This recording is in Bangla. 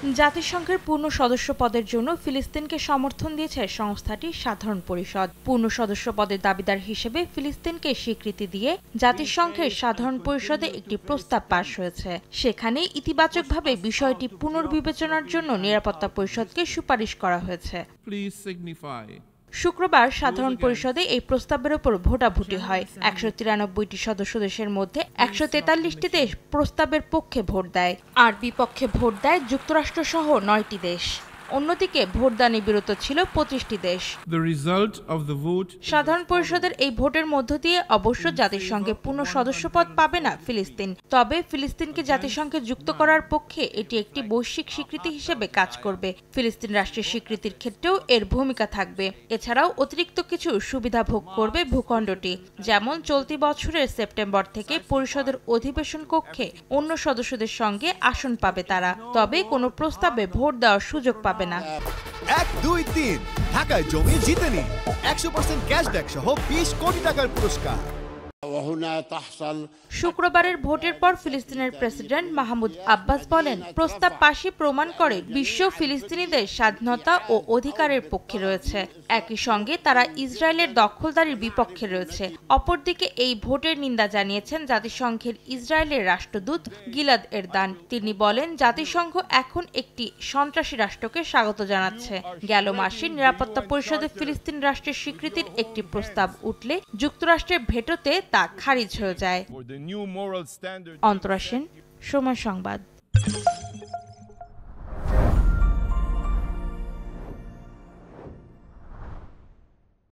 জাতিসংঘের পূর্ণ সদস্য পদের জন্য ফিলিস্তিনকে সমর্থন দিয়েছে সংস্থাটির সাধারণ পরিষদ। পূর্ণ সদস্য পদের দাবিদার হিসেবে ফিলিস্তিনকে স্বীকৃতি দিয়ে জাতিসংঘের সাধারণ পরিষদে একটি প্রস্তাব পাস হয়েছে। সেখানে ইতিবাচকভাবে বিষয়টি পুনর্বিবেচনার জন্য নিরাপত্তা পরিষদকে সুপারিশ করা হয়েছে। শুক্রবার সাধারণ পরিষদে এই প্রস্তাবের উপর ভোটাভুটি হয়। 193টি সদস্য দেশের মধ্যে 143টি দেশ প্রস্তাবের পক্ষে ভোট দেয়, আর বিপক্ষে ভোট দেয় যুক্তরাষ্ট্র সহ 9টি দেশ। অন্যদিকে ভোটদানে বিরত ছিল 25টি দেশ। সাধারণ পরিষদের এই ভোটের মধ্য দিয়ে অবশ্য জাতিসংঘে পূর্ণ সদস্যপদ পাবে না ফিলিস্তিন, তবে ফিলিস্তিনকে জাতিসংঘে যুক্ত করার পক্ষে এটি একটি বৈশ্বিক স্বীকৃতি হিসেবে কাজ করবে। ফিলিস্তিন রাষ্ট্রের স্বীকৃতির ক্ষেত্রেও এর ভূমিকা থাকবে। এছাড়াও অতিরিক্ত কিছু সুবিধা ভোগ করবে ভূখণ্ডটি, যেমন চলতি বছরের সেপ্টেম্বর থেকে পরিষদের অধিবেশন কক্ষে অন্য সদস্যদের সঙ্গে আসন পাবে তারা, তবে কোনো প্রস্তাবে ভোট দেওয়ার সুযোগ পাবে না। 1, 2, 3 ঢাকায় জমি জিতে নিন 100% ক্যাশব্যাক সহ 20 কোটি টাকার পুরস্কার। শুক্রবারের ভোটের পর ফিলিস্তিনের প্রেসিডেন্ট মাহমুদ আব্বাস বলেন, প্রস্তাব পাশে প্রমাণ করে বিশ্ব ফিলিস্তিনিদের স্বাধীনতা ও অধিকারের পক্ষে রয়েছে। একই সঙ্গে তারা ইসরায়েলের দখলদারির বিপক্ষে রয়েছে। অপরদিকে এই ভোটের নিন্দা জানিয়েছেন জাতিসংঘের ইসরায়েলের রাষ্ট্রদূত গিলাদ এরদান। তিনি বলেন, জাতিসংঘ এখন একটি সন্ত্রাসী রাষ্ট্রকে স্বাগত জানাচ্ছে। গেল মাসে নিরাপত্তা পরিষদে ফিলিস্তিন রাষ্ট্রের স্বীকৃতির একটি প্রস্তাব উঠলে যুক্তরাষ্ট্রের ভেটোতে তা খারিজ হয়ে যায়। অন্তরা সেন, সময় সংবাদ।